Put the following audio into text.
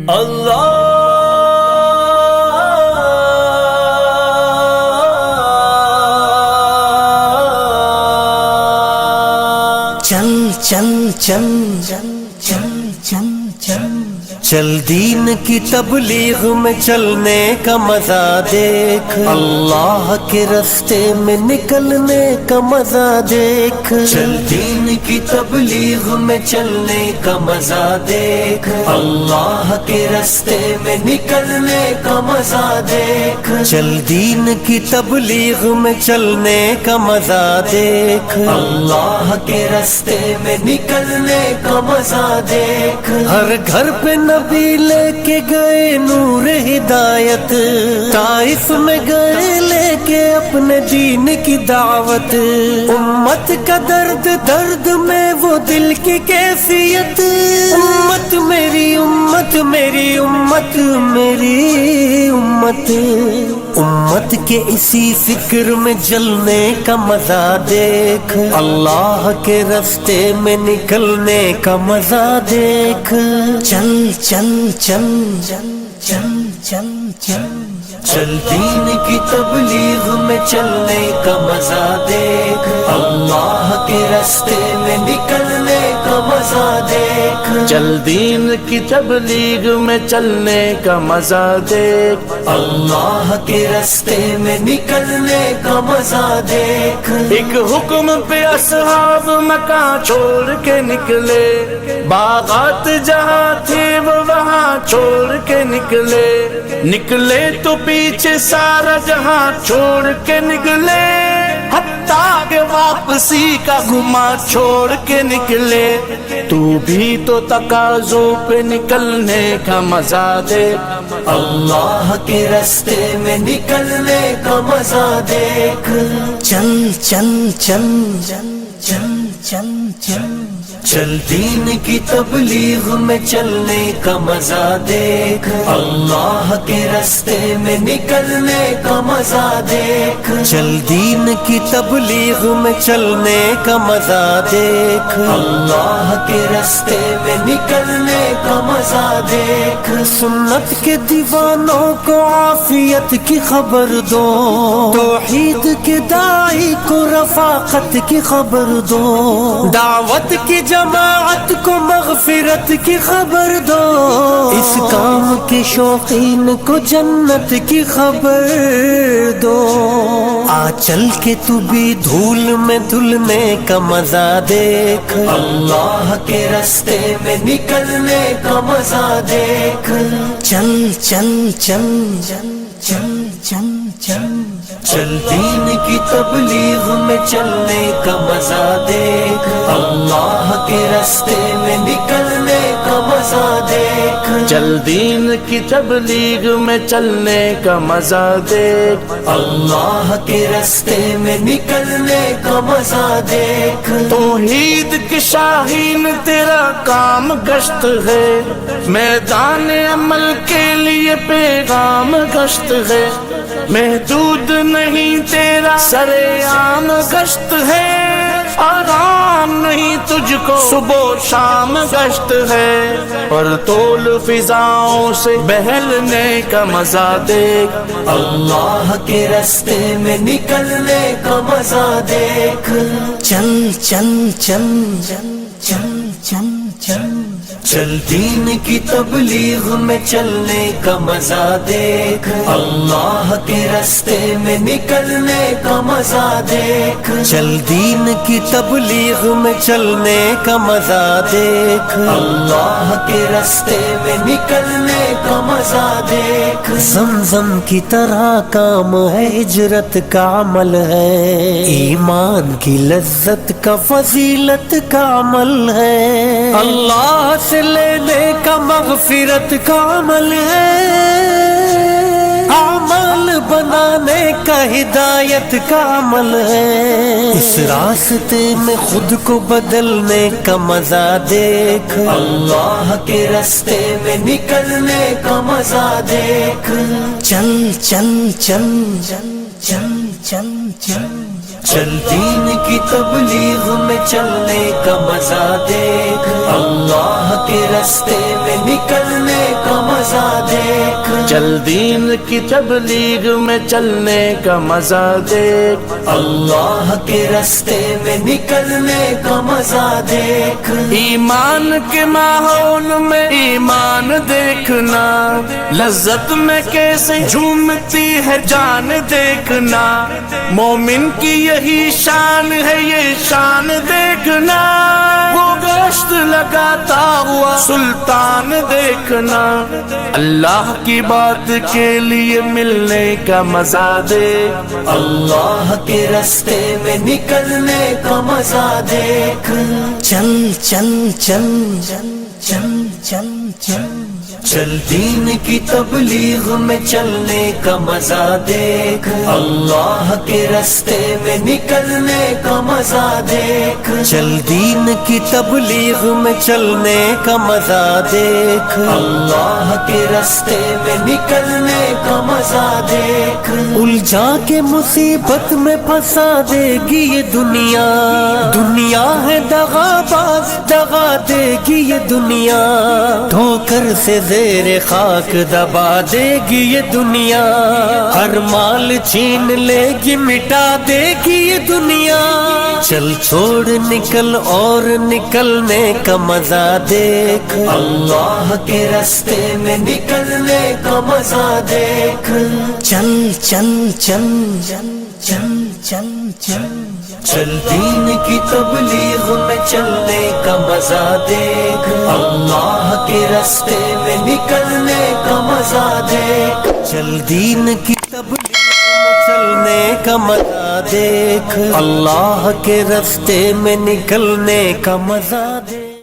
اللہ چل چل چل چل چل چل چل چل دین کی تبلیغ میں چلنے کا مزہ دیکھ، اللہ کے راستے میں نکلنے کا مزہ دیکھ، چل دین کی تبلیغ میں چلنے کا مزہ دیکھ، اللہ کے راستے میں نکلنے کا مزہ دیکھ، چل دین کی تبلیغ میں چلنے کا مزہ دیکھ، اللہ کے راستے میں نکلنے کا مزہ دیکھ، ہر گھر پہ نبی لے کے گئے نور ہدایت، طائف میں گئے لے کے اپنے دین کی دعوت، امت کا درد درد میں وہ دل کی کیفیت، امت میری امت میری امت میری امت، امت کے اسی فکر میں جلنے کا مزہ دیکھ، اللہ کے راستے میں نکلنے کا مزہ دیکھ، چل چل چل چل چل چل چل چل دین کی تبلیغ میں چلنے کا مزہ دیکھ، اللہ کے راستے میں نکلنے کا مزہ دیکھ، چل دین کی تبلیغ میں چلنے کا مزہ دیکھ، اللہ کے راستے میں نکلنے کا مزہ دیکھ، ایک حکم پہ اصحاب مکہ چھوڑ کے نکلے، باغات جہاں تھے وہ وہاں چھوڑ کے نکلے، نکلے تو پیچھے سارا جہاں چھوڑ کے نکلے، حتیٰ کہ واپسی کا گما چھوڑ کے نکلے، تو بھی تو تقاضوں پہ نکلنے کا مزہ دے، اللہ کے راستے میں نکلنے کا مزہ دیکھ، چل چل چل چل چل چل چل چل دین کی تبلیغ میں چلنے کا مزہ دیکھ، اللہ کے راستے میں نکلنے کا مزہ دیکھ، چل دین کی تبلیغ میں چلنے کا مزہ دیکھ، اللہ کے راستے میں نکلنے کا مزہ دیکھ، سنت کے دیوانوں کو عافیت کی خبر دو، توحید کے داعی کو رفاقت کی خبر دو، دعوت کی جماعت کو مغفرت کی خبر دو، اس کام کے شوقین کو جنت کی خبر دو، آ چل کے تو بھی دھول میں دھلنے کا مزہ دیکھ، اللہ کے راستے میں نکلنے کا مزہ دیکھ، چل چل چل چل چل چل چل چل دین کی تبلیغ میں چلنے کا مزہ دیکھ، اللہ کے راستے میں نکلنے کا مزہ دیکھ، چل دین کی تبلیغ میں چلنے کا مزہ دیکھ، اللہ کے راستے میں نکلنے کا مزہ دیکھ، توحید کی شاہین تیرا کام گشت ہے، میدان عمل کے لیے پیغام گشت ہے، محدود نہیں تیرا سر عام گشت ہے، آرام نہیں تجھ کو صبح و شام گشت ہے، پر طول فضاؤں سے بہلنے کا مزہ دیکھ، اللہ کے راستے میں نکلنے کا مزہ دیکھ، چل چل چل چل چل چل چل چل دین کی تبلیغ میں چلنے کا مزہ دیکھ، اللہ کے راستے میں نکلنے کا مزہ دیکھ، چل دین کی تبلیغ میں چلنے کا مزہ دیکھ، اللہ کے راستے میں نکلنے کا مزہ دیکھ، زمزم کی طرح کام ہے، ہجرت کا عمل ہے، ایمان کی لذت کا فضیلت کا عمل ہے، اللہ سے لینے کا مغفرت کا عمل ہے، عمل بنانے کا ہدایت کا عمل ہے، اس راستے میں خود کو بدلنے کا مزہ دیکھ، اللہ کے راستے میں نکلنے کا مزہ دیکھ، چل چل چل چل چل چل چل چل دین کی تبلیغ میں چلنے کا مزہ دیکھ، اللہ کے راستے میں نکلنے کا مزہ مزہ دیکھ، چل دین کی تبلیغ میں چلنے کا مزہ دیکھ، اللہ کے راستے میں نکلنے کا مزہ دیکھ، ایمان کے ماحول میں ایمان دیکھنا، لذت میں کیسے جھومتی ہے جان دیکھنا، مومن کی یہی شان ہے یہ شان دیکھنا، وہ گشت لگاتا ہوا سلطان دیکھنا، اللہ کی بات کے لیے ملنے کا مزہ دیکھ، اللہ کے راستے میں نکلنے کا مزہ دیکھ، چل چل چل چل چل چل چل دین کی تبلیغ میں چلنے کا مزہ دیکھ، اللہ کے راستے میں نکلنے کا مزہ دیکھ، چل دین کی تبلیغ میں چلنے کا مزہ دیکھ، اللہ کے راستے میں نکلنے کا مزہ دیکھ، الجھا کے مصیبت میں پھنسا دے گی یہ دنیا، دنیا ہے دغا باز دغا دے گی یہ دنیا، ٹھوکر سے زیر خاک دبا دے گی یہ دنیا، ہر مال چھین لے گی مٹا دے گی یہ دنیا، چل چھوڑ نکل اور نکلنے کا مزہ دیکھ، اللہ کے راستے میں نکلنے کا مزہ دیکھ، چل چل چل چل چل چل چل دین کی تبلیغ میں چلنے کا مزہ دیکھ، اللہ کے راستے میں نکلنے کا مزہ دیکھ، چل دین کی تبلیغ میں چلنے کا مزہ دیکھ، اللہ کے راستے میں نکلنے کا مزہ دیکھ۔